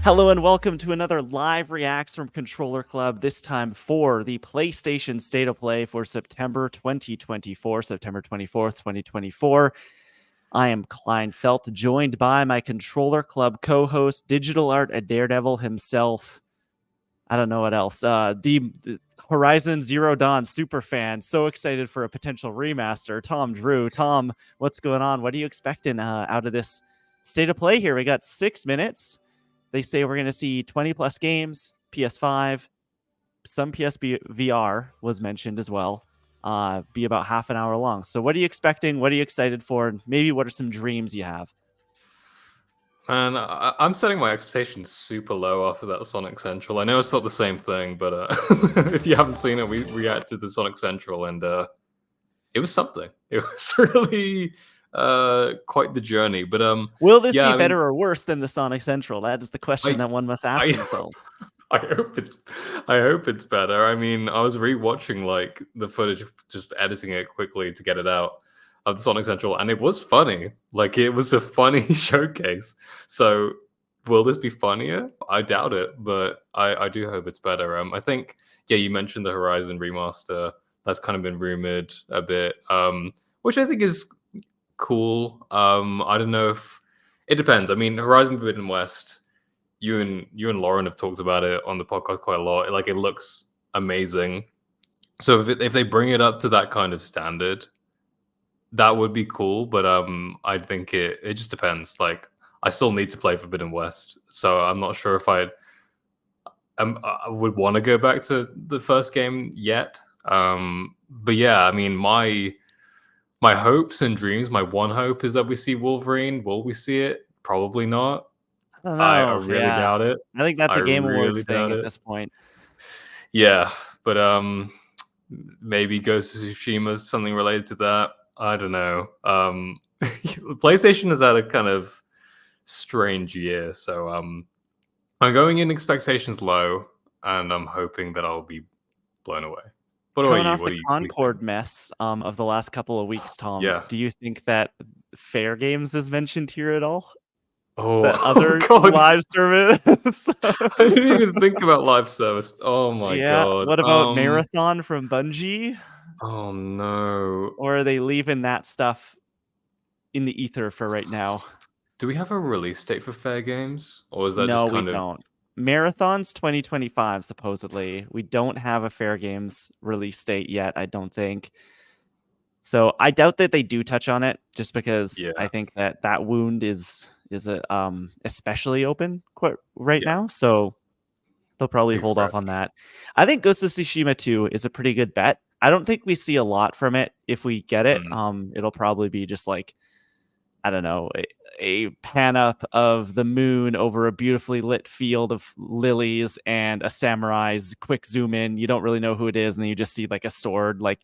Hello and welcome to another live reacts from Controller Club, this time for the PlayStation State of Play for September 2024, September 24th, 2024. I am Klein Felt, joined by my Controller Club co-host, Digital Art a Daredevil himself. I don't know what else. The Horizon Zero Dawn super fan, so excited for a potential remaster. Tom Drew. Tom, what's going on? What are you expecting out of this State of Play here? We got 6 minutes. They say we're going to see 20 plus games, PS5, some PSVR was mentioned as well, be about half an hour long. So what are you expecting? What are you excited for? And maybe what are some dreams you have? Man, I'm setting my expectations super low after that Sonic Central. I know it's not the same thing, but if you haven't seen it, we reacted to Sonic Central, and it was something. It was really quite the journey. But Will this yeah, be better or worse than the Sonic Central? That is the question that one must ask I, themselves. I hope it's better. I mean, I was rewatching like the footage, just editing it quickly to get it out of the Sonic Central, and it was funny. Like, it was a funny showcase. So will this be funnier? I doubt it, but I do hope it's better. I think, yeah, you mentioned the Horizon remaster. That's kind of been rumored a bit, which I think is cool. I don't know if it depends. I mean, Horizon Forbidden West, you and Lauren have talked about it on the podcast quite a lot. Like, it looks amazing. So if they bring it up to that kind of standard, that would be cool. But I think it just depends. Like, I still need to play Forbidden West, so I'm not sure if I would want to go back to the first game yet. But yeah, I mean, my hopes and dreams, my one hope is that we see Wolverine. Will we see it? Probably not. I don't I know. really Yeah. doubt it. I think that's I a Game really Awards thing doubt at it. this point. Yeah, but maybe Ghost of Tsushima is something related to that. I don't know. PlayStation has had a kind of strange year, so I'm going in expectations low, and I'm hoping that I'll be blown away. What about Coming you? off What the do you Concord think? mess of the last couple of weeks, Tom, Yeah. do you think that Fair Games is mentioned here at all? Oh, The other God. live service? I didn't even think about live service. Oh my Yeah. God. What about Marathon from Bungie? Oh no. Or are they leaving that stuff in the ether for right now? Do we have a release date for Fair Games, or is that No, just we kind of? don't. Marathon's 2025, supposedly. We don't have a Fair Games release date yet, I don't think. So I doubt that they do touch on it, just because Yeah. I think that wound is especially open right Yeah. now. So they'll probably Too hold off fresh. on that. I think Ghost of Tsushima 2 is a pretty good bet. I don't think we see a lot from it if we get it. It'll probably be just like, I don't know, a pan up of the moon over a beautifully lit field of lilies and a samurai's quick zoom in. You don't really know who it is, and then you just see like a sword like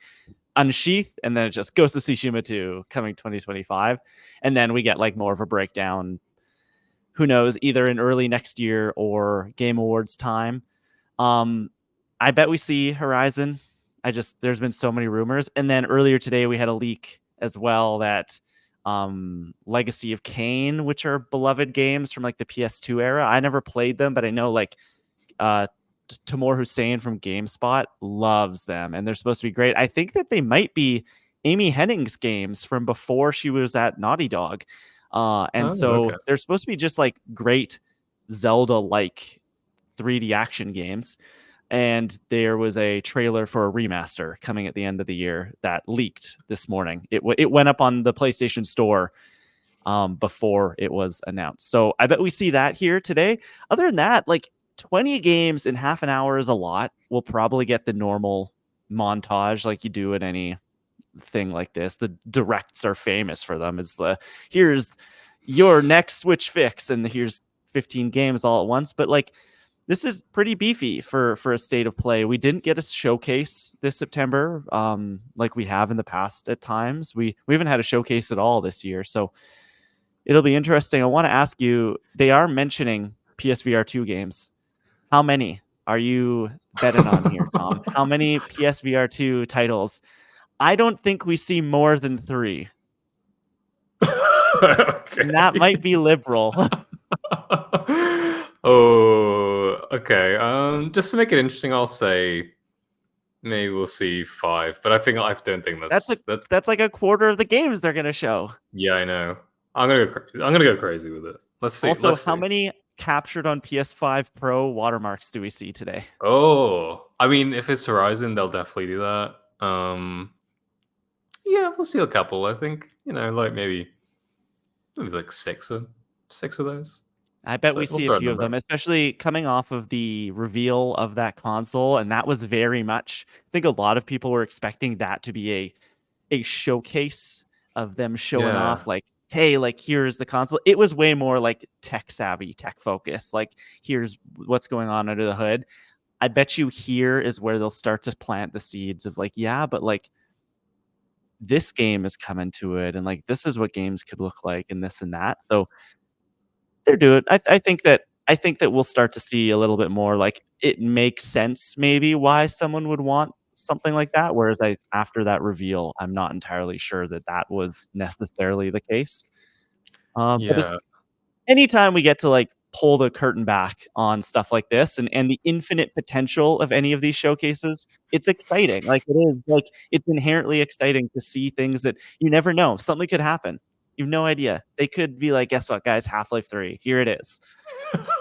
unsheath, and then it just goes to Tsushima 2 coming 2025. And then we get like more of a breakdown. Who knows, either in early next year or Game Awards time. I bet we see Horizon. There's been so many rumors. And then earlier today we had a leak as well that Legacy of Kain, which are beloved games from like the PS2 era. I never played them, but I know like Timur Hussein from GameSpot loves them, and they're supposed to be great. I think that they might be Amy Hennig's games from before she was at Naughty Dog. So Okay. they're supposed to be just like great Zelda-like 3D action games. And there was a trailer for a remaster coming at the end of the year that leaked this morning. It went up on the PlayStation Store before it was announced. So I bet we see that here today. Other than that, like 20 games in half an hour is a lot. We'll probably get the normal montage like you do at any thing like this. The directs are famous for them. Is here's your next Switch fix, and here's 15 games all at once. But like, this is pretty beefy for a state of play. We didn't get a showcase this September, like we have in the past at times. We haven't had a showcase at all this year, so it'll be interesting. I want to ask you, they are mentioning PSVR 2 games. How many are you betting on here, Tom? How many PSVR 2 titles? I don't think we see more than 3. Okay. And that might be liberal. Oh, okay. Just to make it interesting, I'll say maybe we'll see 5. But I don't think that's. That's like a quarter of the games they're gonna show. Yeah, I know. I'm gonna go crazy with it. Let's see. Also, Let's how see. many captured on PS5 Pro watermarks do we see today? Oh, I mean, if it's Horizon, they'll definitely do that. Yeah, we'll see a couple. I think like maybe like six of those. I bet So we we'll see a throw a few of number them, out. especially coming off of the reveal of that console, and that was very much. I think a lot of people were expecting that to be a showcase of them showing Yeah. off, like, hey, like here's the console. It was way more like tech savvy, tech focused. Like here's what's going on under the hood. I bet you here is where they'll start to plant the seeds of like, yeah, but like this game is coming to it, and like this is what games could look like, and this and that. So they're doing. I think that we'll start to see a little bit more. Like it makes sense maybe why someone would want something like that. Whereas after that reveal, I'm not entirely sure that that was necessarily the case. But it's Yeah. anytime we get to like pull the curtain back on stuff like this and the infinite potential of any of these showcases, it's exciting. Like it is like it's inherently exciting to see things that you never know. Something could happen. You've no idea. They could be like, guess what, guys, Half-Life 3. Here it is.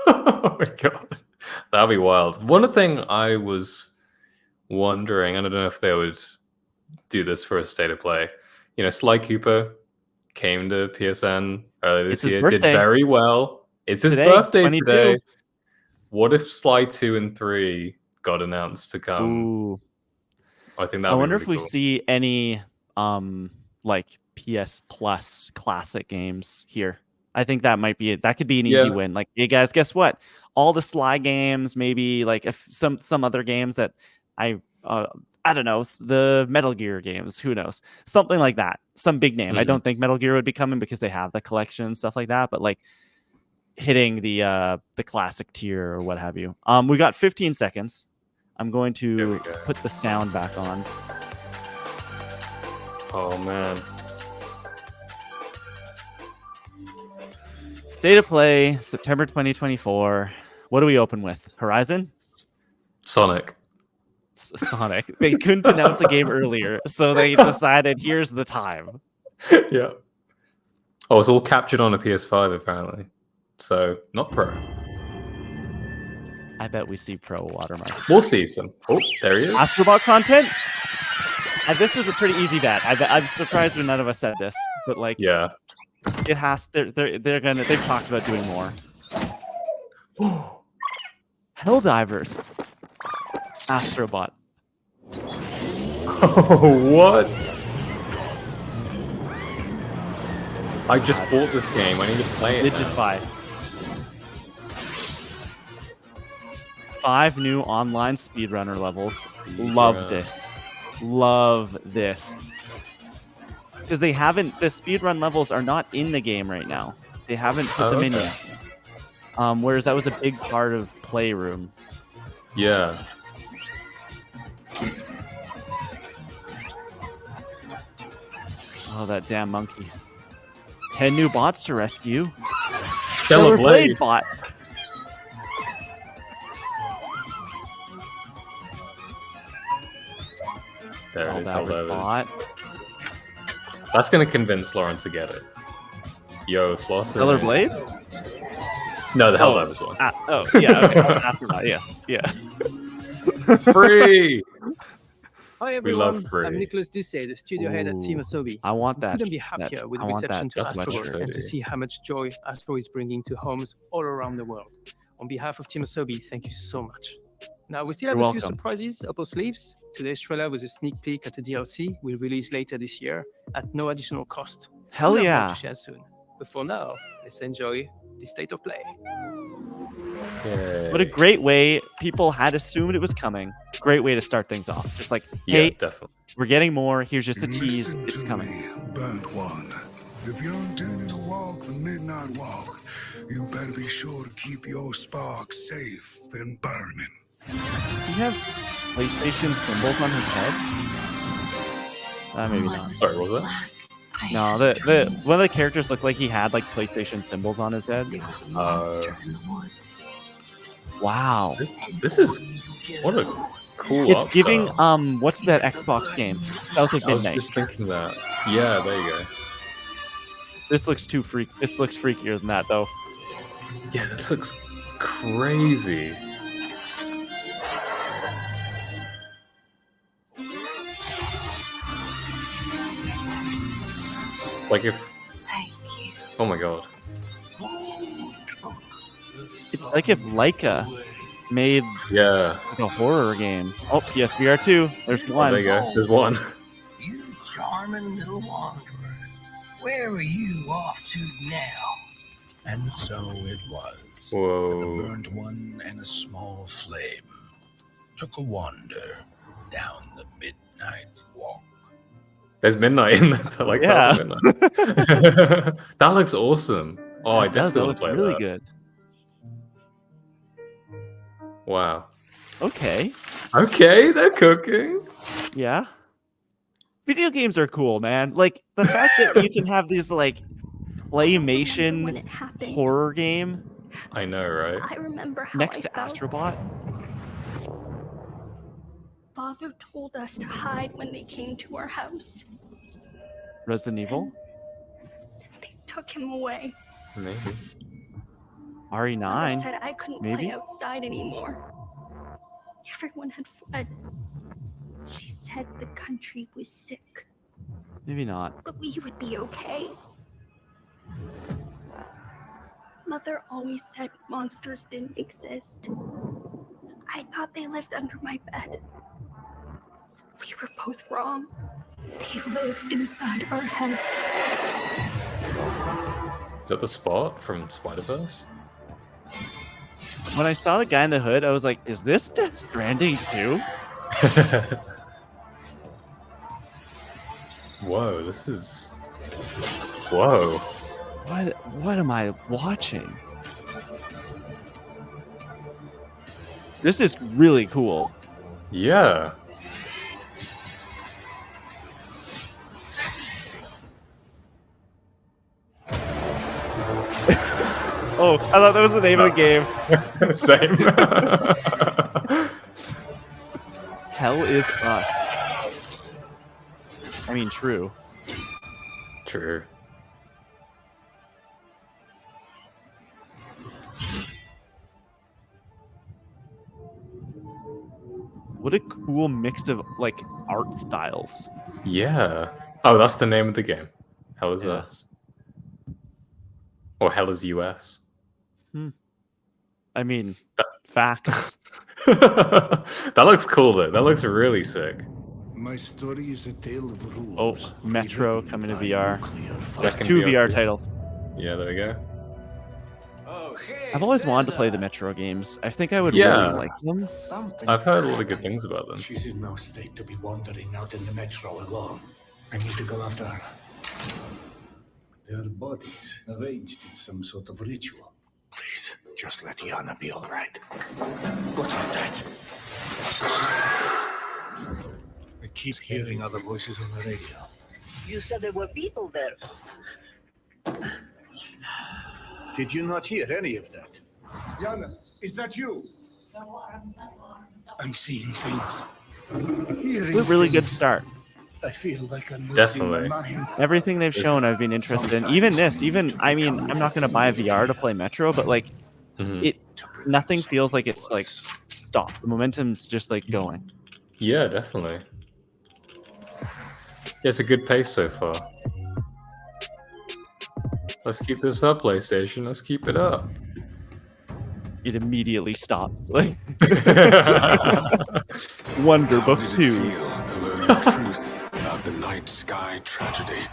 Oh my god, that'd be wild. One thing I was wondering, and I don't know if they would do this for a state of play. Sly Cooper came to PSN earlier It's this his year, did birthday very well. It's his today, birthday 22. today. What if Sly 2 and 3 got announced to come? Ooh. I think I that'd be wonder really if we cool. see any like PS Plus classic games here. I think that might be it. That could be an easy win. Like, hey guys, guess what? All the Sly games, maybe like if some other games that I don't know, the Metal Gear games, who knows? Something like that. Some big name. I don't think Metal Gear would be coming because they have the collection and stuff like that, but like hitting the classic tier or what have you. We got 15 seconds. I'm going to put the sound back on. Oh man. State of Play, September 2024. What do we open with? Horizon? Sonic. Sonic. They couldn't announce a game earlier, so they decided here's the time. Yeah. Oh, it's all captured on a PS5 apparently. So not Pro. I bet we see Pro watermark. We'll see some. Oh, there he is. Astrobot content? This was a pretty easy bet. I'm surprised when none of us said this, but like, yeah, it has. They've talked about doing more. Helldivers. Astrobot. Oh, what? I just bought this game. I need to play it. Did just buy 5 new online speedrunner levels. Love this. Love this. Because they haven't, the speedrun levels are not in the game right now. They haven't put them in yet. Whereas that was a big part of Playroom. Yeah. Oh, that damn monkey. 10 new bots to rescue. Stellar Blade bot. There it is, Helldivers. That's going to convince Lauren to get it. Yo, Floss. Stellar Blade? No, the Helldivers one. Yeah. Okay. After that, yes. Yeah. Free! Hi everyone, we love free. I'm Nicholas Ducey, the studio head at Team Asobi. I want that. We couldn't be happier with the reception to Astro and to see how much joy Astro is bringing to homes all around the world. On behalf of Team Asobi, thank you so much. Now, we still have a few surprises up our sleeves. Today's trailer was a sneak peek at a DLC we'll release later this year at no additional cost. Hell yeah. To share soon. But for now, let's enjoy the State of Play. Yay. What a great way. People had assumed it was coming. Great way to start things off. Just like, hey, definitely. We're getting more. Here's just a tease. It's coming. Burnt one. If you're intending to walk the midnight walk, you better be sure to keep your spark safe and burning. Does he have PlayStation symbols on his head? Maybe not. Sorry, what was that? No, the one of the characters looked like he had like PlayStation symbols on his head. There was a monster in the woods. Wow. This is what a cool. It's giving what's that Xbox game? South of Midnight. I was just thinking that. Yeah, there you go. This looks This looks freakier than that though. Yeah, this looks crazy. Like if. Thank you. Oh my god. It's like if Leica made like a horror game. Oh, yes, VR 2. There's one. Oh, there you go. There's one. You charming little wanderer. Where are you off to now? And so it was. Whoa. The burnt one and a small flame took a wander down the midnight walk. There's midnight in that. I like that. Midnight. That looks awesome. Oh, I definitely looks play really that. good. Wow. Okay. Okay, they're cooking. Yeah. Video games are cool, man. Like the fact that you can have these like claymation horror game. I know, right? I remember how next to felt. Astrobot. Father told us to hide when they came to our house. Resident Evil. They took him away. Maybe. RE9. Mother said I couldn't maybe? play outside anymore. Everyone had fled. She said the country was sick, Maybe not. but we would be okay. Mother always said monsters didn't exist. I thought they lived under my bed. We were both wrong. They lived inside our heads. Is that the Spot from Spider-Verse? When I saw the guy in the hood, I was like, is this Death Stranding too? Whoa, this is... Whoa. What am I watching? This is really cool. Yeah. Oh, I thought that was the name of the game. Same. Hell is us. I mean, true. True. What a cool mix of like art styles. Yeah. Oh, that's the name of the game. Hell is Yeah. Us. Or Hell is US. I mean, facts. That looks cool though. That looks really sick. My story is a tale of rules. Oh, Metro coming to VR. There's Second 2 VR VR too. titles. Yeah, there we go. I've always wanted to play the Metro games. I think I would Yeah. really like them. I've heard a lot of good things about them. She's in no state to be wandering out in the metro alone. I need to go after her. Their bodies arranged in some sort of ritual. Please, just let Yana be all right. What is that? I keep hearing other voices on the radio. You said there were people there. Did you not hear any of that? Yana, is that you? I'm seeing things. Hearing It's a really good things. start. I feel like I'm losing Definitely. my mind. Everything they've shown, I've been interested in. Even this, I mean, I'm not gonna buy a VR to play Metro, but like, Mhm. nothing feels like it's like stopped. The momentum's just like going. Yeah, definitely. Yeah, it's a good pace so far. Let's keep this up, PlayStation. Let's keep it up. It immediately stops. Like Wonder Book 2. To learn the truth about the night sky tragedy.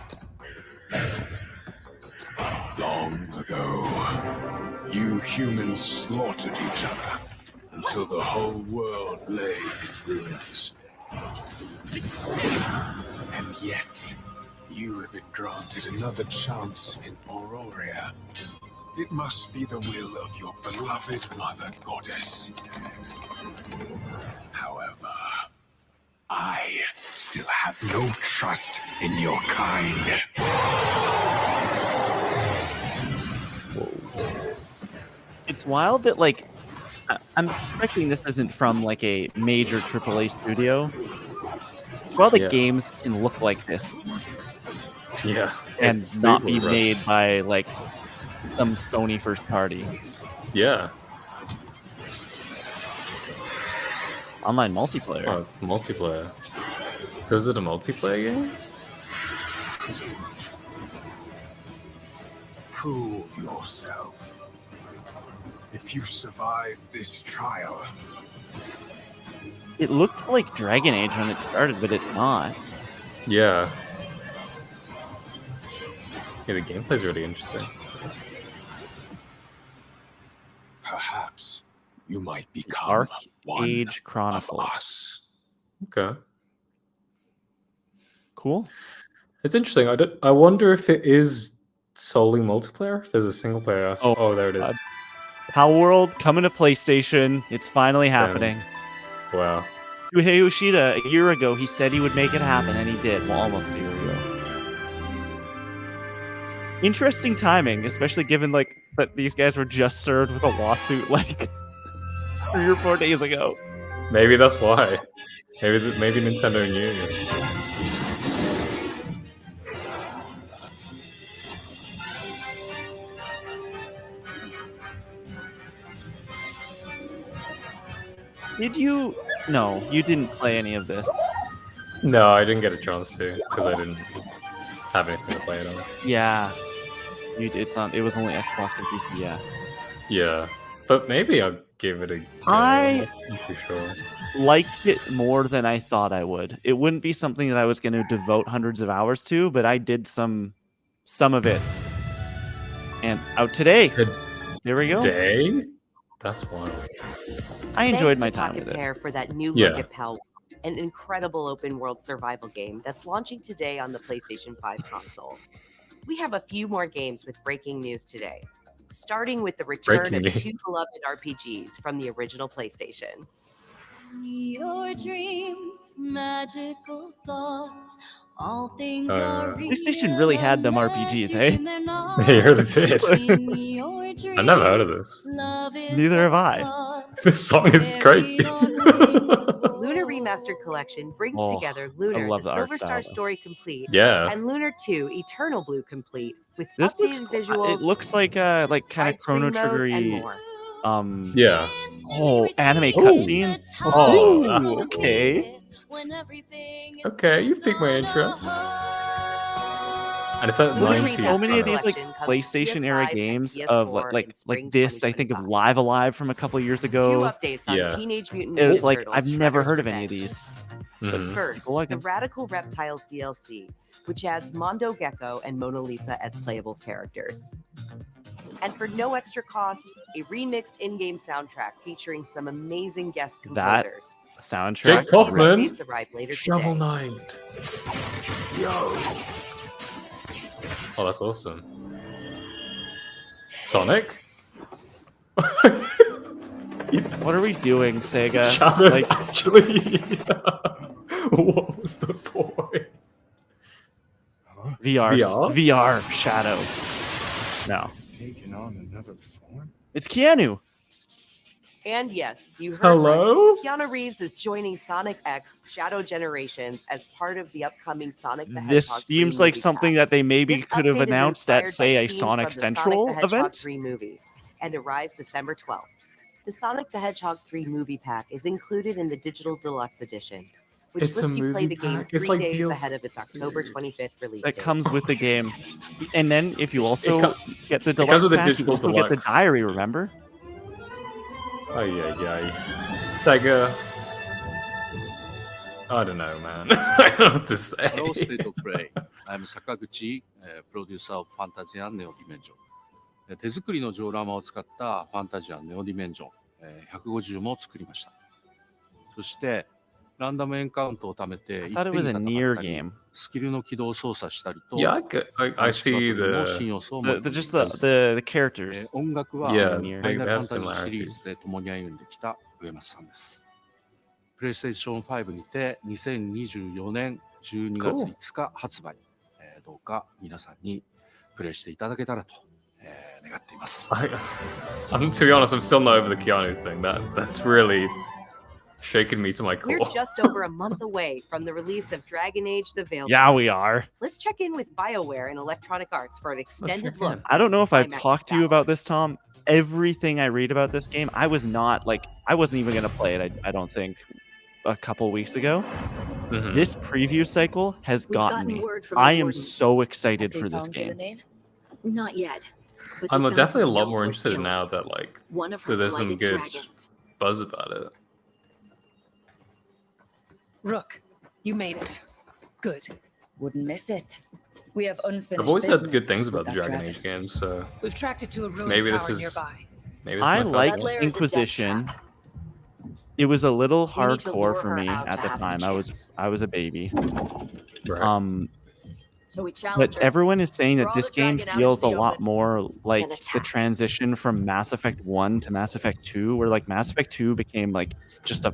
Long ago, you humans slaughtered each other until the whole world lay in ruins. And yet, you have been granted another chance in Auroria. It must be the will of your beloved mother goddess. However, I still have no trust in your kind. It's wild that like I'm suspecting this isn't from like a major AAA studio. Well, the games can look like this. Yeah. And not be made by like some Sony first party. Yeah. Online multiplayer. Oh, multiplayer. Was it a multiplayer game? Prove yourself. If you survive this trial. It looked like Dragon Age when it started, but it's not. Yeah. Yeah, the gameplay's really interesting. Perhaps you might become Arc one Age Chronicles. of us. Okay. Cool. It's interesting. I wonder if it is solely multiplayer. If there's a single player aspect. Oh, there it is. Power World coming to PlayStation. It's finally happening. Wow. Shuhei Yoshida, a year ago, he said he would make it happen, and he did. Well, almost a year ago. Interesting timing, especially given like that these guys were just served with a lawsuit like 3 or 4 days ago. Maybe that's why. Maybe Nintendo knew. Did you? No, you didn't play any of this. No, I didn't get a chance to because I didn't have anything to play it on. Yeah, it's on. It was only Xbox and PC. Yeah. Yeah, but maybe I'll give it a go. I'm not too sure. Liked it more than I thought I would. It wouldn't be something that I was going to devote hundreds of hours to, but I did some of it. And out today. There we go. Today? That's wild. I enjoyed my time with it. Pair for that new look at Pal, an incredible open world survival game that's launching today on the PlayStation 5 console. We have a few more games with breaking news today, starting with the return of 2 beloved RPGs from the original PlayStation. Your dreams, magical thoughts, all things are PlayStation really had them RPGs, hey? They really did. I've never heard of this. Neither have I. This song is crazy. Lunar Remastered Collection brings together Lunar, the Silver Star Story Complete, and Lunar 2 Eternal Blue Complete with updated visuals. It looks like kind of Chrono Trigger-y. Yeah. Oh, anime cutscenes. Oh, okay. Okay, you've piqued my interest. And it's that 90s. So many of these like PlayStation era games of like this. I think of Live Alive from a couple years ago. 2 updates on Teenage Mutant Ninja It was like Turtles, I've never Shredder's heard of any Revenge. of these. But first, the Radical Reptiles DLC, which adds Mondo Gecko and Mona Lisa as playable characters. And for no extra cost, a remixed in-game soundtrack featuring some amazing guest composers. That soundtrack. Jake Kaufman. Shovel Knight. Yo. Oh, that's awesome. Sonic? What are we doing, Sega? Shadow's actually. What was the point? VR Shadow. No. Taking on another form? It's Keanu. And yes, you heard Hello? right. Keanu Reeves is joining Sonic X Shadow Generations as part of the upcoming Sonic the Hedgehog This 3 seems like movie something pack. that they maybe This could have update is announced at, inspired say, by a scenes Sonic from the Central Sonic the Hedgehog event. 3 movie and arrives December 12th. The Sonic the Hedgehog 3 movie pack is included in the Digital Deluxe Edition, which It's a lets you play movie the game pack? 3 It's like days DLC. ahead of its October 25th release That date. comes with the game. And then if you also get the comes deluxe with the pack, you Digital also get the Deluxe. diary, remember? Oh, yeah. Sega. I don't know, man. I don't know what to say. Hello, State of Play. I'm Sakaguchi, producer of Fantasia Neo Dimension. 手作りのジオラマを使ったファンタジアネオディメンジョン150も作りました。そしてランダムエンカウントを貯めて I thought it was a Nier game. スキルの起動を操作したりと Yeah, I see just the characters. 音楽は Yeah, ファイ they ナルファ have ンタジーシリー similarities. ズで共に歩んできた上松さんです。PlayStation 5にて2024年12月5日発売。どうか皆さんにプレイしていただけたらと To be honest, I'm still not over the Keanu thing. That's really shaken me to my core. We're just over a month away from the release of Dragon Age: The Veiled. Yeah, we are. Let's check in with BioWare and Electronic Arts for an extended look. I don't know if I've Climactic talked to you battle. about this, Tom. Everything I read about this game, I wasn't even gonna play it. I don't think a couple weeks ago. Mhm. This preview cycle has gotten me. I am so excited for this game. Not yet. but I'm they found definitely a something lot else more worth interested killing. now that One of her there's some blighted good dragons. buzz about it. Rook, you made it. Good. Wouldn't miss it. We have unfinished I've always heard good business things about with the that Dragon Age games, so We've tracked it to a ruined maybe tower this is nearby. maybe it's I my first liked one. Lair is a death Inquisition. trap. It was a little We need to lure hardcore for her me out at to the have a time. I was a baby. Right. So we challenge But her. everyone is saying that Draw this the game dragon out feels a into the lot open, more like then the attack. transition from Mass Effect 1 to Mass Effect 2, where like Mass Effect 2 became like just an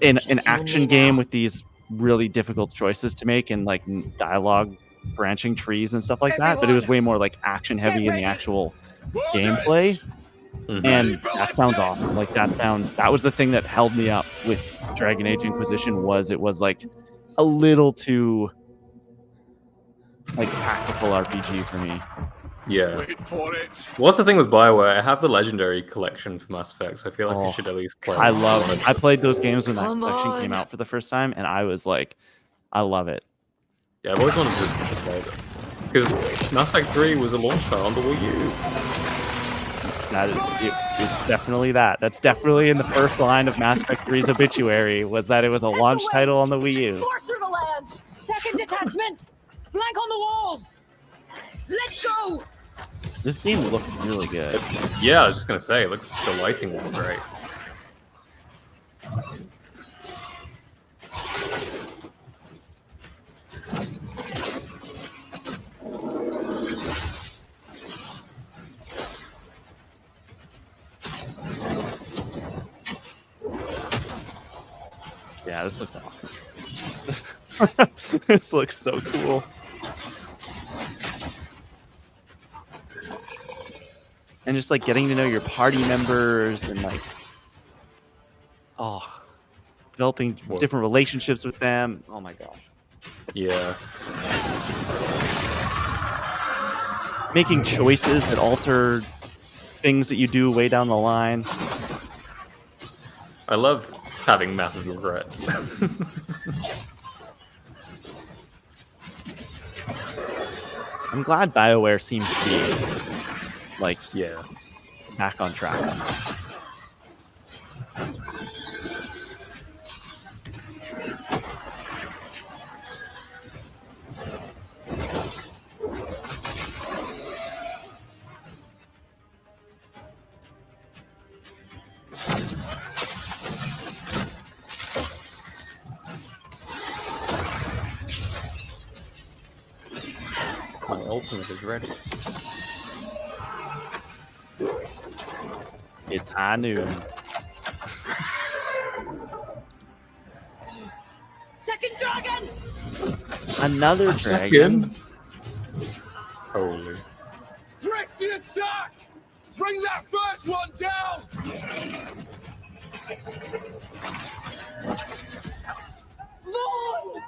you and action me game now. with these really difficult choices to make and like dialogue branching trees and stuff like that. But it was way more like action heavy in the actual gameplay. And that sounds awesome. Like that was the thing that held me up with Dragon Age Inquisition it was like a little too like tactical RPG for me. Yeah. What's the thing with BioWare? I have the Legendary Collection for Mass Effect, so I feel like I should at least play. I played those games when that Come collection came on. out for the first time, and I was like, I love it. Yeah, I've always wanted to play it because Mass Effect 3 was a launch title on the Wii U. It's definitely that. That's definitely in the first line of Mass Effect 3's obituary was that it was a launch title on the Wii U. Force through the land! Second detachment! Flank on the walls! Let's go! This game looked really good. Yeah, I was just gonna say, the lighting was great. Yeah, this looks awesome. This looks so cool. And just like getting to know your party members and like, developing different relationships with them. Oh my gosh. Yeah. Making choices that alter things that you do way down the line. I love having massive regrets. I'm glad BioWare seems to be like, back on track. My ultimate is ready. It's high noon. Second dragon! Another dragon. Holy. Press the attack! Bring that first one down! Vaughn!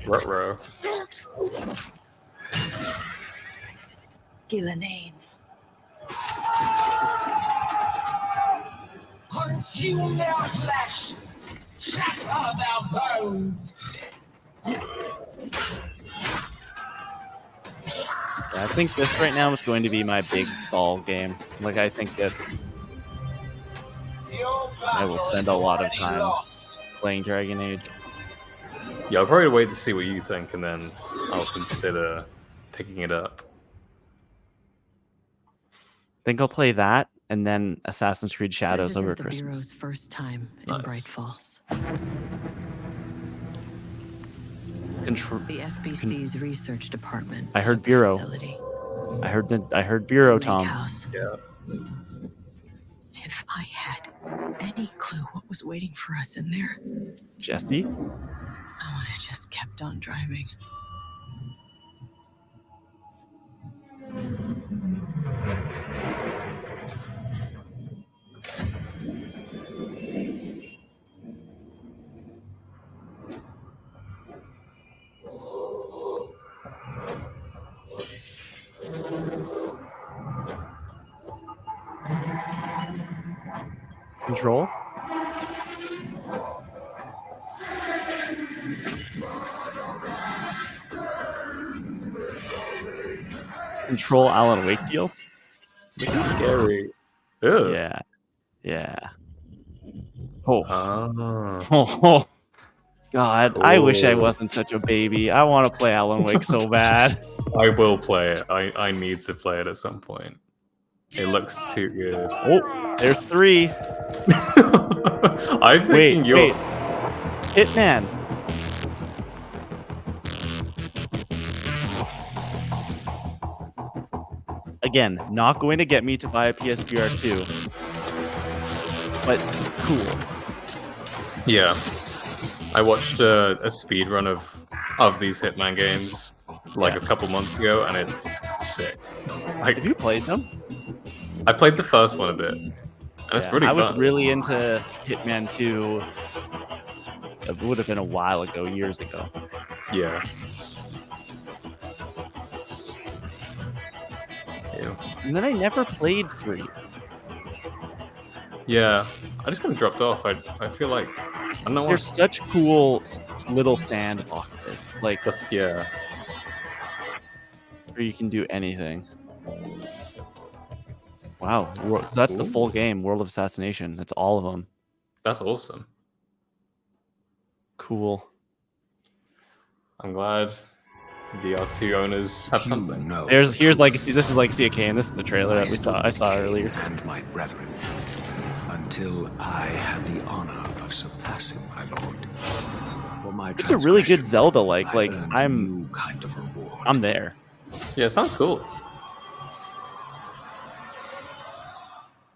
Ruh-roh. Gillanane. Consume their flesh! Shatter their bones! I think this right now is going to be my big ball game. Like, I think that I will spend a lot of time playing Dragon Age. Yeah, I'll probably wait to see what you think, and then I'll consider picking it up. I think I'll play that, and then Assassin's Creed Shadows This isn't over the Christmas. Bureau's first time Nice. in Bright Falls. Contr- The FBC's research department. I set heard up a Bureau. facility. I heard Bureau, Lake Tom. House. Yeah. If I had any clue what was waiting for us in there, Jesse? I would have just kept on driving. Control? Control Alan Wake deals? This is scary. Ew. Yeah. Yeah. Oh. Ah. Oh. God, I wish I Cool. wasn't such a baby. I want to play Alan Wake so bad. I will play it. I need to play it at some point. It looks too good. Oh, there's 3. I'm thinking wait. Hitman. Again, not going to get me to buy a PSVR 2. But cool. Yeah. I watched a speed run of these Hitman games like a couple months ago, and it's sick. Like, have you played them? I played the first one a bit, and it's pretty fun. I was really into Hitman 2. It would have been a while ago, years ago. Yeah. And then I never played 3. Yeah, I just kind of dropped off. I feel like I don't know. They're such cool little sandboxes. Like yeah, where you can do anything. Wow, that's the full game, World of Assassination. That's all of them. That's awesome. Cool. I'm glad VR2 owners have something. Here's Legacy. This is Legacy of Kain. This is the trailer that I saw earlier. And my brethren, until I had the honor of surpassing my lord. For my It's a really good Zelda-like. Like I'm kind of reward. I'm there. Yeah, it sounds cool.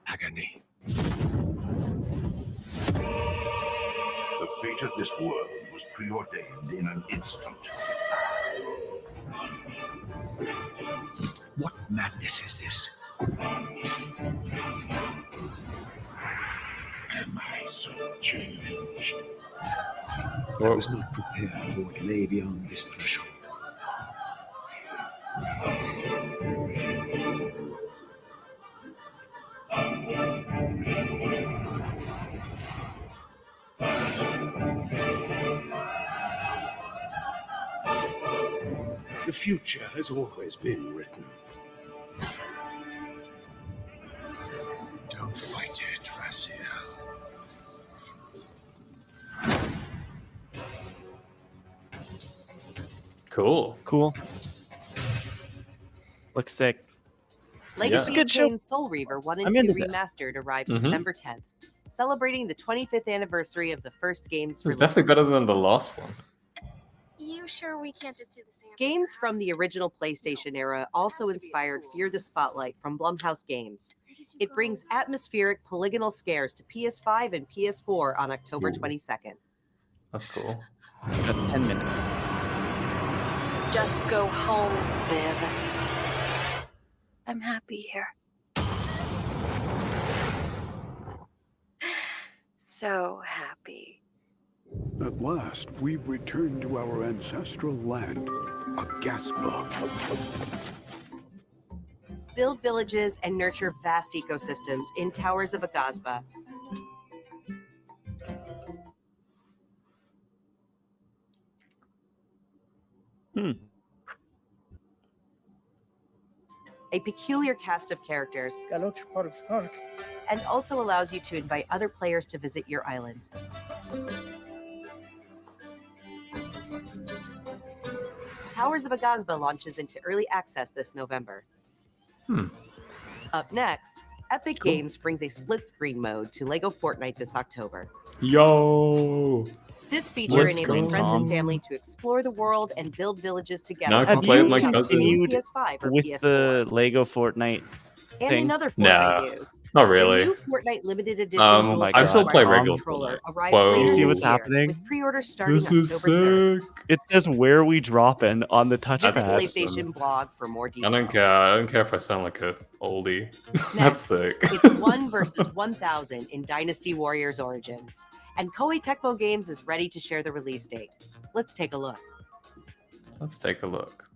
Agony. The fate of this world was preordained in an instant. What madness is this? Am I so changed? I was not prepared for what lay beyond this threshold. The future has always been written. Don't fight it, Raziel. Cool. Looks sick. Legacy Good of show. Kain Soul Reaver 1 I'm and 2 into this. Remastered arrived Mhm. December 10th, celebrating the 25th anniversary of the first game's It's release. definitely better than the last one. You sure we can't just do the same? Games from the original PlayStation era also inspired Fear the Spotlight from Blumhouse Games. It brings atmospheric polygonal scares to PS5 and PS4 on October 22nd. That's cool. That's 10 minutes. Just go home, Viv. I'm happy here. So happy. At last, we've returned to our ancestral land, Agaspa. Build villages and nurture vast ecosystems in Towers of Agasba. A peculiar cast of characters, and also allows you to invite other players to visit your island. Towers of Agasba launches into early access this November. Up next, Epic Games brings a split-screen mode to LEGO Fortnite this October. Yo! This feature Let's enables go, friends Tom. and family to explore the world and build villages together. Now I can play with my cousin. Continued PS5 or with PS4. the Lego Fortnite And thing? another Fortnite Nah, news. not really. The new Fortnite limited edition. I still play regular controller Fortnite. arrives Whoa. later Do you see this what's year, happening? With pre-order starting This is October 3rd. sick. It says where we dropping on the touchpad. Visit PlayStation blog for more I details. don't care. I don't care if I sound like a oldie. That's sick. It's 1 versus 1,000 in Dynasty Warriors Origins. And Koei Tecmo Games is ready to share the release date. Let's take a look. Let's take a look.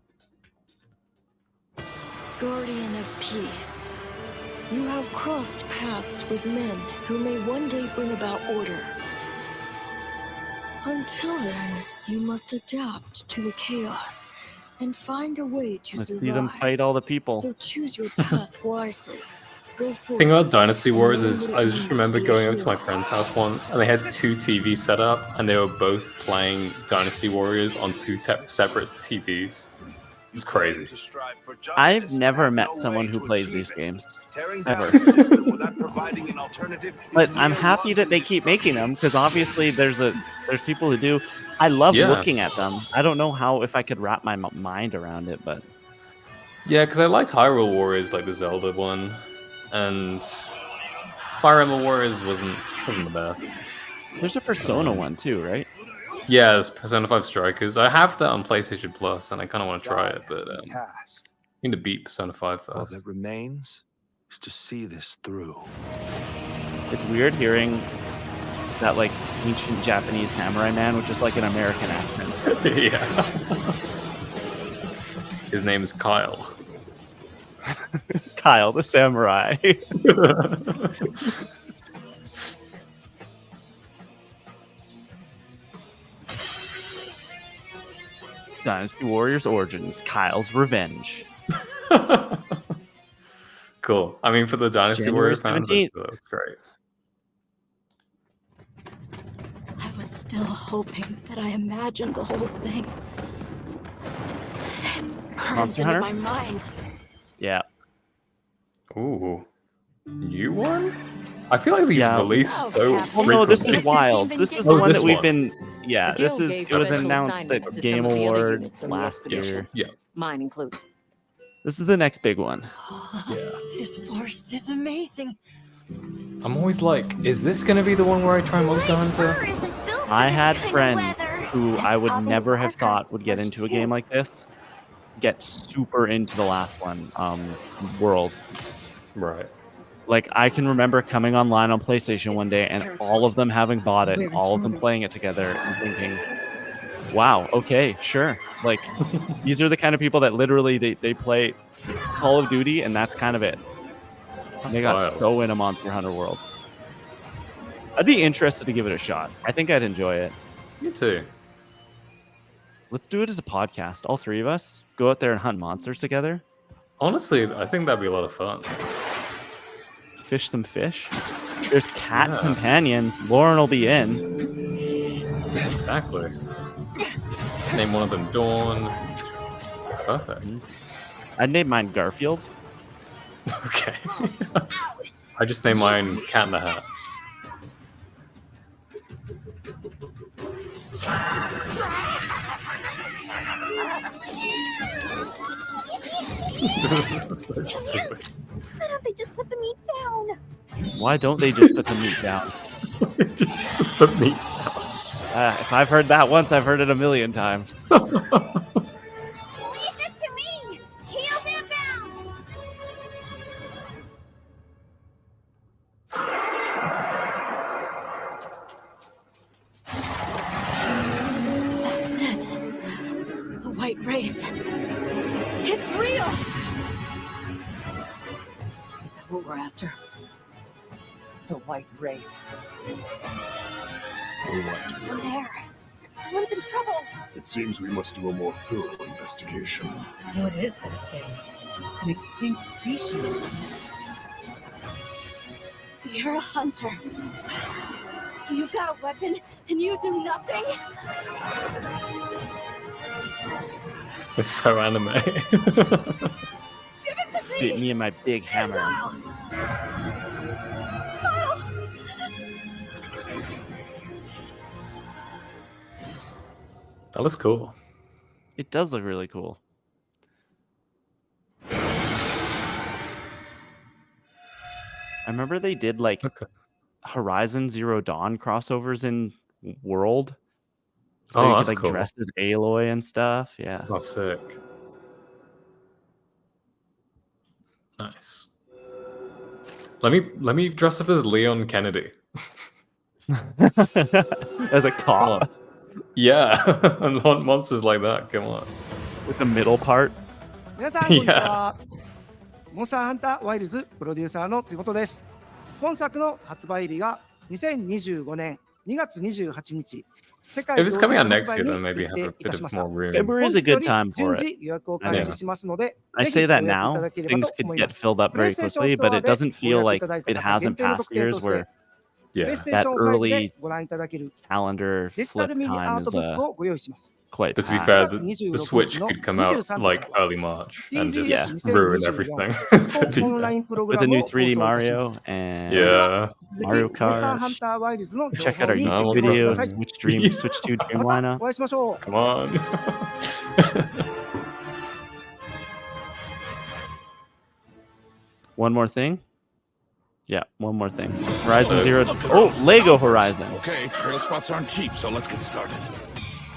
Guardian of Peace. You have crossed paths with men who may one day bring about order. Until then, you must adapt to the chaos and find a way to Let's survive. see them fight all the people. So choose your path wisely. Go forth. thing about Dynasty Wars is Remember I it just means remember to be a going over to hero. my friend's house once and they had 2 TVs set up and they were both playing Dynasty Warriors on 2 separate TVs. It's crazy. I've never met someone who plays these games. Ever. But I'm happy that they keep making them because obviously there's people who do. I love looking at them. I don't know how if I could wrap my mind around it, but Yeah, because I liked Hyrule Warriors, like the Zelda one, and Fire Emblem Warriors wasn't the best. There's a Persona one too, right? Yeah, there's Persona 5 Strikers. I have that on PlayStation Plus, and I kind of want to try it, but I need to beat Persona 5 first. All that remains is to see this through. It's weird hearing that like ancient Japanese samurai man with just like an American accent. Yeah. His name is Kyle. Kyle the samurai. Dynasty Warriors Origins, Kyle's Revenge. Cool. I mean, for the Dynasty January Warrior fans, 17th. that's great. I was still hoping that I imagined the whole thing. It's burned Monster into Hunter? my mind. Yeah. Ooh. New one? I feel like these released so Well, no, this is frequently. wild. This is the one this that we've one. been. Yeah, The this guild is. gave It was special announced at assignments to Game some of the other Awards units in the last expedition. year. Yeah. Mine included. This is the next big one. Yeah. This forest is amazing. I'm always like, is this going to be the one where I try Monster Hunter? I had friends who I would never have thought would get into a game like this, get super into the last one, World. Right. Like, I can remember coming online on PlayStation one day and all of them having bought it, and all of them playing it together and thinking, wow, okay, sure. Like, these are the kind of people that literally they play Call of Duty and that's kind of it. They got wild. so into Monster Hunter World. I'd be interested to give it a shot. I think I'd enjoy it. Me too. Let's do it as a podcast. All 3 of us go out there and hunt monsters together. Honestly, I think that'd be a lot of fun. Fish some fish. There's cat Yeah. companions. Lauren will be in. Exactly. Name one of them Dawn. Perfect. I'd name mine Garfield. Okay. I just named mine Cat in the Hat. So silly. Why don't they just put the meat down? Why don't they just put the meat down? Just put the meat down. If I've heard that once, I've heard it a million times. Leave this to me! Heels inbound! That's it. The White Wraith. It's real! Is that what we're after? The White Wraith. In there. Someone's in trouble. It seems we must do a more thorough investigation. What is that thing? An extinct species. You're a hunter. You've got a weapon, and you do nothing? It's so anime. Give it to me! Beat me in my big hammer. That looks cool. It does look really cool. I remember they did like Horizon Zero Dawn crossovers in World. So Oh, you that's could like cool. dress as Aloy and stuff. Yeah. Oh, sick. Nice. Let me dress up as Leon Kennedy. As a cop. Yeah, and hunt monsters like that. Come on. With the middle part. Yeah. モンスターハンターワイルズプロデューサーの津本です。本作の発売日が2025年2月28日。If it's coming out next year, then maybe have a bit of more room. February is a good time for it. I say that now, things could get filled up very quickly, but it doesn't feel like it has in past years where that early calendar flip time is quite But to be packed. fair, the Switch could come out like early March and just ruin everything. To be fair. With the new 3D Mario and Mario Kart. Check out our YouTube video, Switch 2 Dream lineup. Come on. One more thing? Yeah, one more thing. Horizon Zero. Oh, Lego Horizon. Okay, trail spots aren't cheap, so let's get started.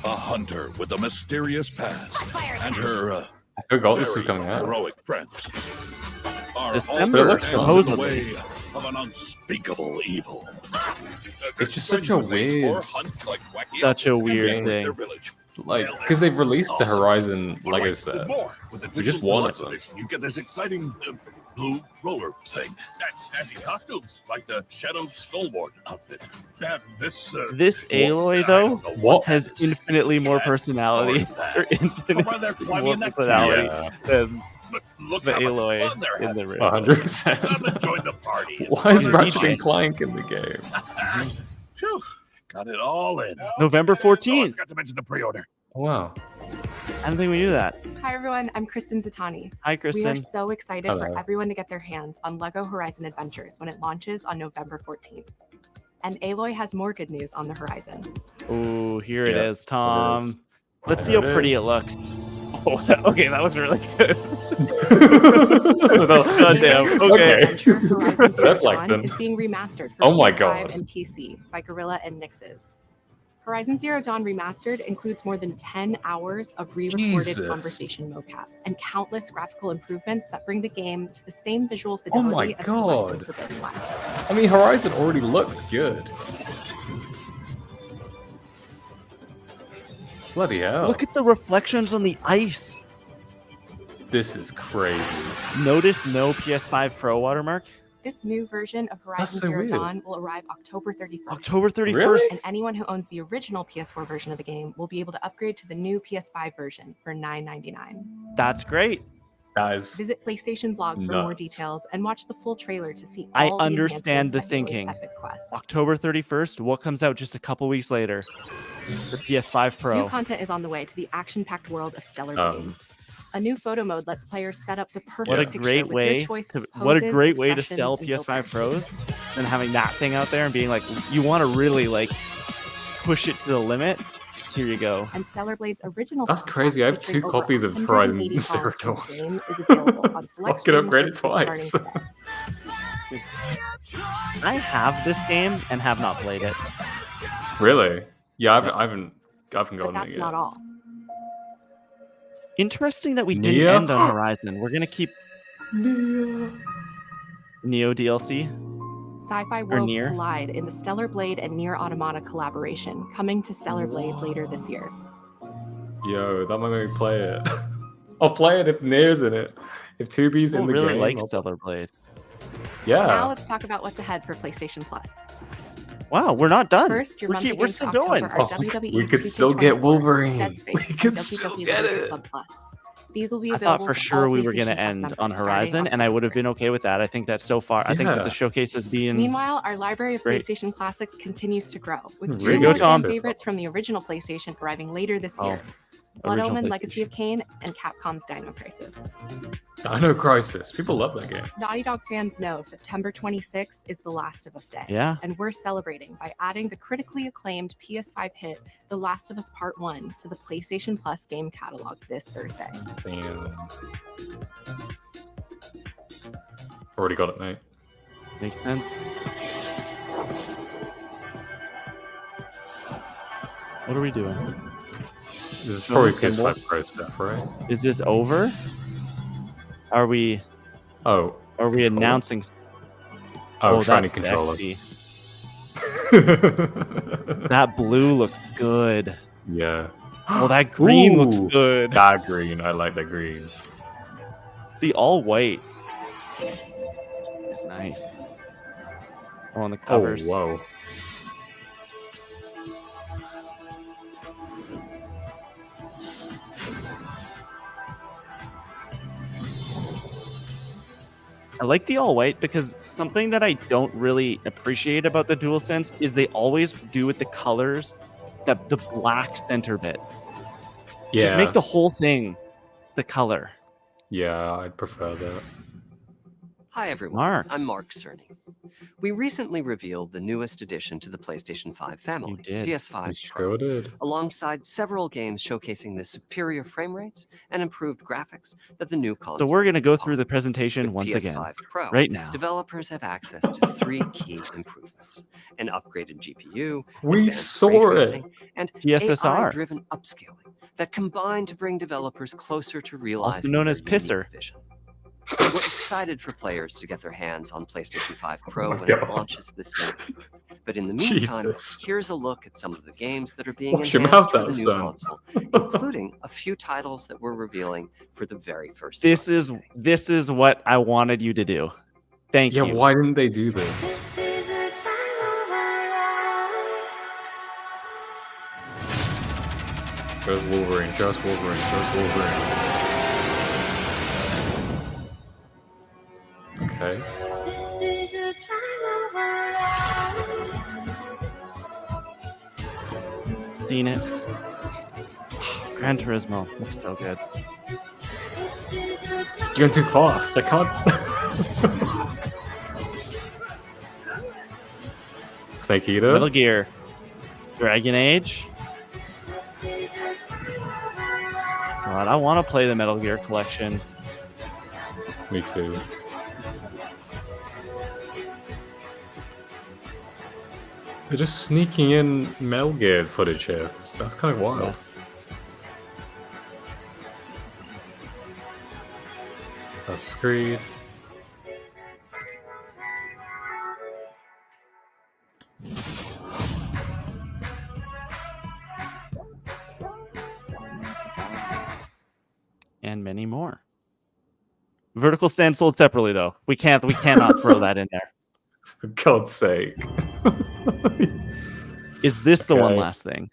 A hunter with a mysterious past, and her this is coming out. Heroic friends are December, all supposedly. way of an unspeakable evil. It's just such a weird thing. Like, because they've released the Horizon Lego set. We just one of them. You get this exciting blue roller thing. That's snazzy costumes, like the Shadow Snowboard outfit. This Aloy, though, has infinitely more personality. Or infinitely more personality than the Aloy in the ring. 100%. Why is Ratchet and Clank in the game? Got it all in. November 14th. I forgot to mention the pre-order. Wow. I don't think we knew that. Hi, everyone. I'm Kristen Zatani. Hi, Kristen. We are so excited for Hello. everyone to get their hands on LEGO Horizon Adventures when it launches on November 14th. And Aloy has more good news on the horizon. Ooh, here it is, Tom. Let's see how pretty it looks. Oh, okay, that was really good. Goddamn. Okay. Horizon Zero Dawn is being remastered for PS5 and PC by Guerrilla and Nixes. Horizon Zero Dawn Remastered includes more than 10 hours of re-recorded conversation mocap and countless graphical improvements that bring the game to the same visual fidelity as Horizon Forbidden West. I mean, Horizon already looks good. Bloody hell. Look at the reflections on the ice. This is crazy. Notice no PS5 Pro watermark? This new version of Horizon so Zero weird. Dawn will arrive October 31st. October 31st? And anyone who owns the original PS4 version of the game will be able to upgrade to the new PS5 version for $9.99. That's great. Guys. Visit PlayStation Blog for more Nuts. details and watch the full trailer to see I all the understand enhancements the to Aloy's thinking. Epic Quest. October 31st, what comes out just a couple weeks later? The PS5 Pro. New content is on the way to the action-packed world of Stellar Blade. A new photo mode lets players set up the perfect What a picture great with way your choice to of what a poses, great way to expressions, sell and PS5 filters. Pros and having that thing out there and being like, you want to really like push it to the limit. Here you go. And Stellar Blade's original That's soundtrack, crazy. I have featuring 2 over copies of 180 Horizon Zero songs from Dawn. the game is available on So I select could upgrade streaming it services twice. starting today. I have this game and have not played it. Really? Yeah, I haven't But gotten that's it yet. not all. Interesting that we didn't Neo? end on Horizon. We're gonna keep Neo DLC. Sci-fi worlds Nier? collide in the Stellar Blade and Nier Automata collaboration, coming to Stellar Blade later this year. Yo, that might make me play it. I'll play it if Nier's in it. If 2B's in People the really game. like I'll- Stellar Blade. Yeah. Now let's talk about what's ahead for PlayStation Plus. Wow, we're not done. First, your we're, monthly we're games still for October going. are WWE we could 2K24, still get Wolverine. Dead Space, We and could WWE still get Laser it. Club Plus. These will be I available thought for to sure all we were going to PlayStation Plus end members on starting Horizon, and I would have been okay with that. I think that so far, I think that Yeah. the showcase has been. Meanwhile, our library of Great. PlayStation classics continues to grow, with There 2 you go, more Tom. fan favorites from the original PlayStation arriving later this Oh, year. Blood original Omen, PlayStation. Legacy of Kain, and Capcom's Dino Crisis. Dino Crisis. People love that game. Naughty Dog fans know September 26th is The Last of Us Day. Yeah. And we're celebrating by adding the critically acclaimed PS5 hit The Last of Us Part 1 to the PlayStation Plus game catalog this Thursday. Damn. Already got it, mate. Makes sense. What are we doing? This is Show probably the symbols. PS5 Pro stuff, right? Is this over? Are we? Oh, are we controller? announcing? Oh, shiny that's controller. sexy. That blue looks good. Yeah. Oh, that green looks Ooh, good. That green. I like that green. The all white It's nice. Oh, on the covers. Oh, whoa. I like the all white because something that I don't really appreciate about the DualSense is they always do with the colors the black center bit. Yeah. Just make the whole thing the color. Yeah, I'd prefer that. Hi everyone, I'm Mark Cerny. We recently revealed the newest addition to the PlayStation 5 family, PS5 Pro, alongside several games showcasing the superior frame rates and improved graphics that the new console. So we're going to go through the presentation once again, Pro, right now. Developers have access to 3 key improvements: an upgraded GPU, We advanced saw ray it. tracing, and PSSR. AI-driven upscaling that combine to bring developers closer to realizing Also known as their unique Pisser. vision. We're excited for players to get their hands on PlayStation 5 Pro when it launches this November. But in the meantime, Jesus. here's a look at some of the games that are being Wash your enhanced mouth for the out, new son. console, including a few titles that we're revealing for the very first This is what I wanted you to do. Thank you. Yeah, why didn't they do this? Just Wolverine, just Wolverine, just Wolverine. Okay. This is the time of our lives. Seen it. Gran Turismo looks so good. This is the time. You're going too fast. I can't. Snake Eater. Metal Gear. Dragon Age. This is the time of our lives. God, I want to play the Metal Gear collection. Me too. They're just sneaking in Metal Gear footage here. That's kind of wild. Assassin's Creed. And many more. Vertical stand sold separately though. We cannot throw that in there. For God's sake. Is this the one last thing?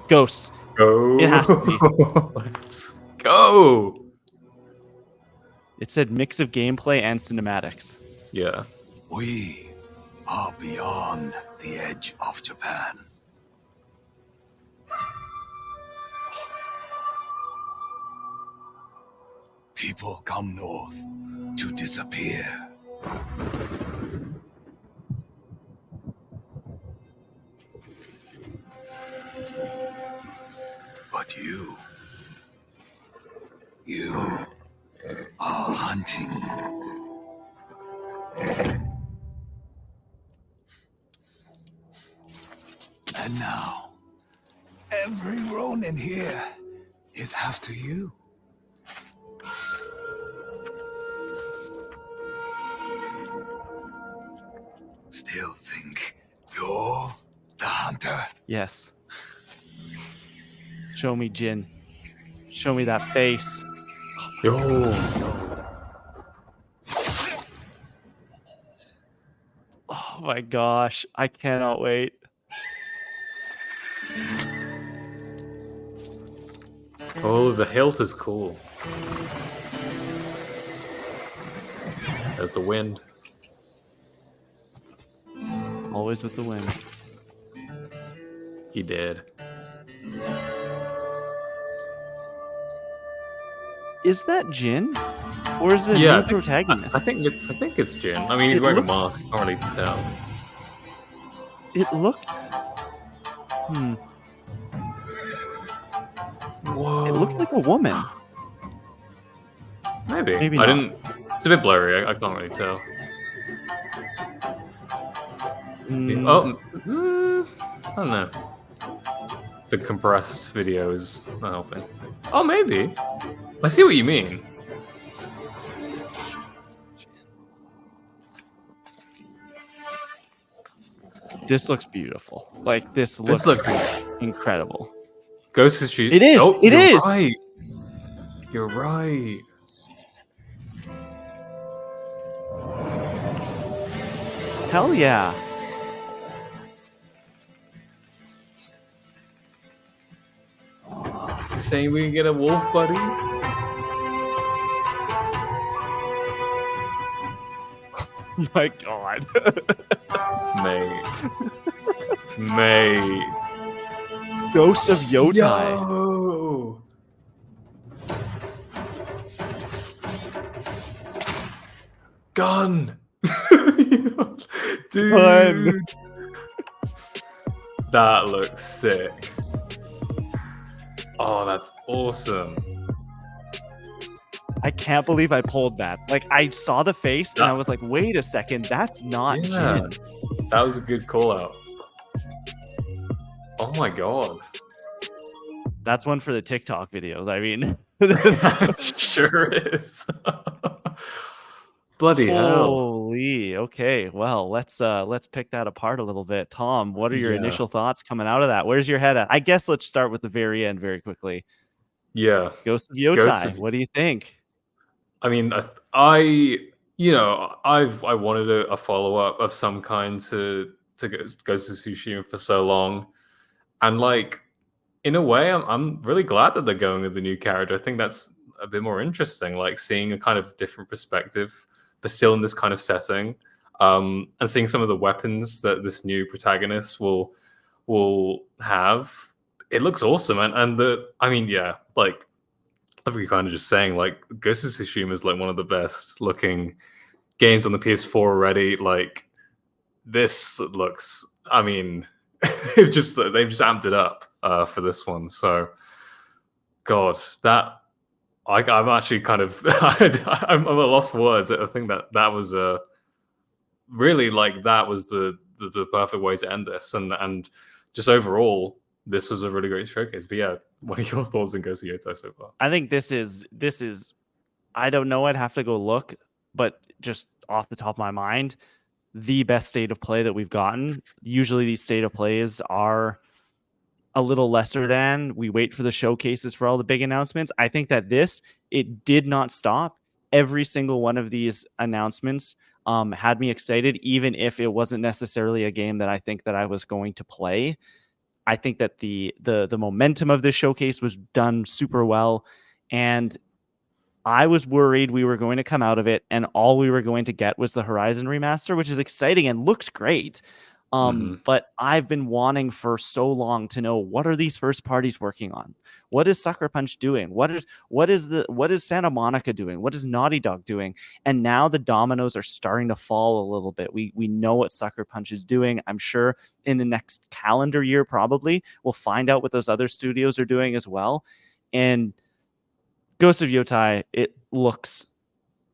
Ghosts. Go. It has to be. Let's go. It said mix of gameplay and cinematics. Yeah. We are beyond the edge of Japan. People come north to disappear. But you are hunting. And now, every Ronin here is after you. Still think you're the hunter? Yes. Show me Jin. Show me that face. Yo. Oh my gosh. I cannot wait. Oh, the hilt is cool. There's the wind. Always with the wind. He did. Is that Jin? Or is it a new protagonist? I think it's Jin. I mean, he's wearing a mask. You can't really tell. It looked... Whoa. It looked like a woman. Maybe. Maybe I not. didn't... It's a bit blurry. I can't really tell. I don't know. The compressed video is not helping. Oh, maybe. I see what you mean. This looks beautiful. Like, this looks incredible. Ghost is shooting. It is. Oh, it you're is. Right. You're right. Hell yeah. Saying we can get a wolf buddy? Oh my god. Mate. Ghost of Yotei. Yo. Gun. Dude. Gun. That looks sick. Oh, that's awesome. I can't believe I pulled that. Like, I saw the face and I was like, wait a second, that's not Jin. That was a good call out. Oh my god. That's one for the TikTok videos. I mean, sure is. Bloody hell. Holy. Okay. Well, let's pick that apart a little bit. Tom, what are your initial thoughts coming out of that? Where's your head at? I guess let's start with the very end very quickly. Yeah. Ghost of Yotei. What do you think? I mean, I wanted a follow-up of some kind to Ghost of Tsushima for so long. And like, in a way, I'm really glad that they're going with the new character. I think that's a bit more interesting, like seeing a kind of different perspective, but still in this kind of setting. And seeing some of the weapons that this new protagonist will have. It looks awesome. And like we kind of just saying, like, Ghost of Tsushima is like one of the best looking games on the PS4 already. Like, this looks, I mean, they've just amped it up for this one. So, God, that I'm actually kind of I'm at a loss for words. I think that was really, like, that was the perfect way to end this, and just overall, this was a really great showcase. But yeah, what are your thoughts on Ghost of Yotei so far? I think this is I don't know, I'd have to go look, but just off the top of my mind, the best state of play that we've gotten. Usually these state of plays are a little lesser than. We wait for the showcases for all the big announcements. I think that it did not stop. Every single one of these announcements had me excited, even if it wasn't necessarily a game that I think that I was going to play. I think that the momentum of this showcase was done super well, and I was worried we were going to come out of it and all we were going to get was the Horizon remaster, which is exciting and looks great. But I've been wanting for so long to know, what are these first parties working on? What is Sucker Punch doing? What is Santa Monica doing? What is Naughty Dog doing? And now the dominoes are starting to fall a little bit. We know what Sucker Punch is doing. I'm sure in the next calendar year, probably we'll find out what those other studios are doing as well. And Ghost of Yotei, it looks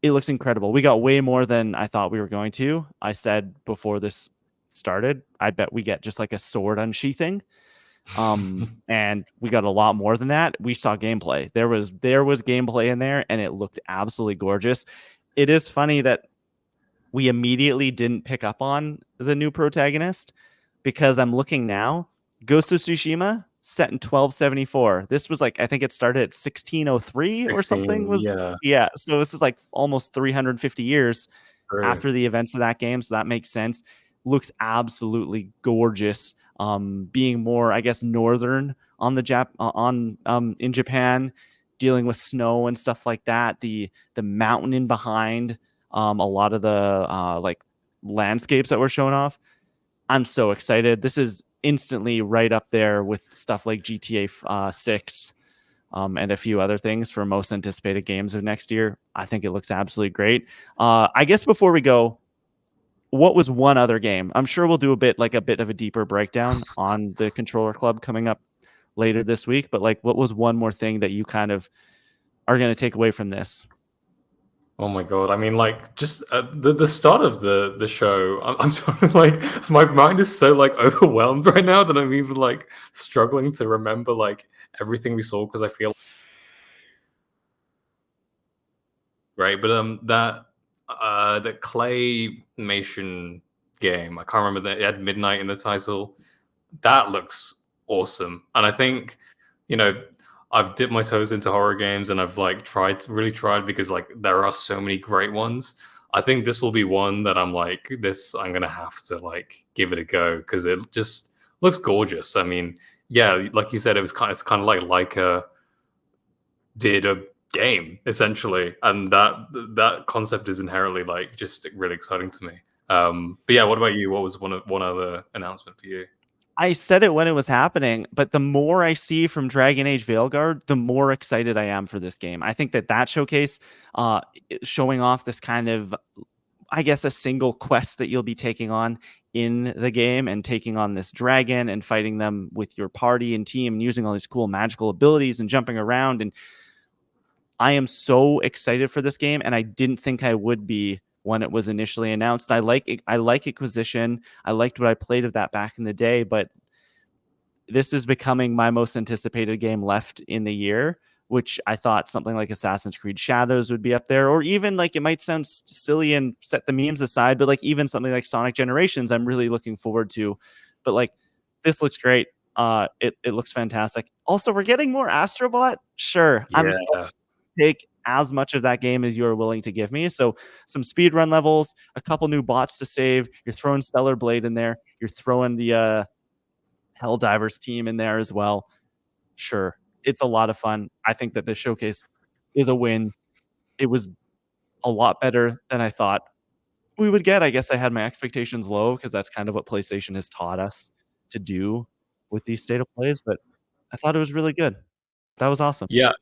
incredible. We got way more than I thought we were going to. I said before this started, I bet we get just like a sword unsheathing. And we got a lot more than that. We saw gameplay. There was gameplay in there, and it looked absolutely gorgeous. It is funny that we immediately didn't pick up on the new protagonist, because I'm looking now. Ghost of Tsushima set in 1274. This was like, I think it started at 1603 or something. Yeah. So this is like almost 350 years after the events of that game. So that makes sense. Looks absolutely gorgeous. Being more, I guess, northern on the in Japan, dealing with snow and stuff like that. The mountain in behind, a lot of the like landscapes that were shown off. I'm so excited. This is instantly right up there with stuff like GTA 6 and a few other things for most anticipated games of next year. I think it looks absolutely great. I guess before we go, what was one other game? I'm sure we'll do a bit of a deeper breakdown on the Controller Club coming up later this week. But like, what was one more thing that you kind of are going to take away from this? Oh my god! I mean, like, just the start of the show. I'm sort of like, my mind is so like overwhelmed right now that I'm even like struggling to remember like everything we saw, because I feel right. But the claymation game, I can't remember that. It had Midnight in the title. That looks awesome, and I think, you know, I've dipped my toes into horror games, and I've like really tried because like there are so many great ones. I think this will be one that I'm gonna have to like give it a go because it just looks gorgeous. I mean, yeah, like you said, it's kind of like a did a game essentially, and that concept is inherently like just really exciting to me. But yeah, what about you? What was one other announcement for you? I said it when it was happening, but the more I see from Dragon Age Veilguard, the more excited I am for this game. I think that showcase, showing off this kind of, I guess, a single quest that you'll be taking on in the game and taking on this dragon and fighting them with your party and team and using all these cool magical abilities and jumping around. And I am so excited for this game, and I didn't think I would be when it was initially announced. I like Inquisition. I liked what I played of that back in the day, but this is becoming my most anticipated game left in the year, which I thought something like Assassin's Creed Shadows would be up there, or even like, it might sound silly and set the memes aside, but like even something like Sonic Generations, I'm really looking forward to. But like, this looks great. It looks fantastic. Also, we're getting more Astrobot. Sure. Yeah. I'm gonna take as much of that game as you are willing to give me. So some speedrun levels, a couple new bots to save. You're throwing Stellar Blade in there. You're throwing the Helldivers team in there as well. Sure. It's a lot of fun. I think that this showcase is a win. It was a lot better than I thought we would get. I guess I had my expectations low because that's kind of what PlayStation has taught us to do with these state of plays, but I thought it was really good. That was awesome. Yeah.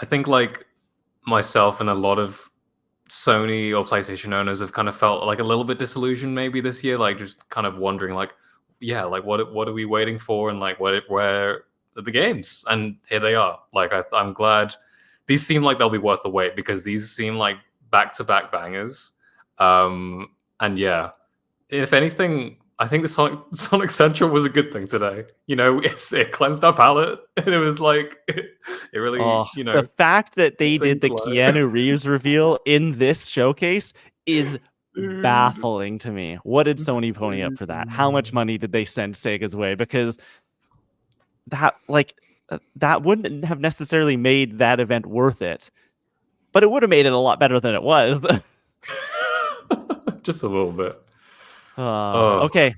I think like myself and a lot of Sony or PlayStation owners have kind of felt like a little bit disillusioned maybe this year, like just kind of wondering like, yeah, like what are we waiting for, and like where are the games? And here they are. Like I'm glad these seem like they'll be worth the wait because these seem like back-to-back bangers. And yeah, if anything, I think the Sonic Central was a good thing today. You know, it cleansed our palate, and it was like it really, you know, the fact that they did the Keanu Reeves reveal in this showcase is baffling to me. What did Sony pony up for that? How much money did they send Sega's way? Because that wouldn't have necessarily made that event worth it, but it would have made it a lot better than it was. Just a little bit. Okay,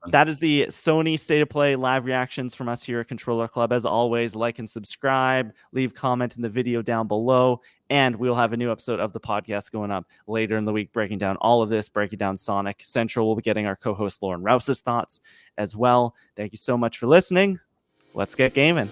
that is the Sony State of Play live reactions from us here at Controller Club. As always, like and subscribe, leave comment in the video down below, and we'll have a new episode of the podcast going up later in the week, breaking down all of this, breaking down Sonic Central. We'll be getting our co-host Lauren Rouse's thoughts as well. Thank you so much for listening. Let's get gaming.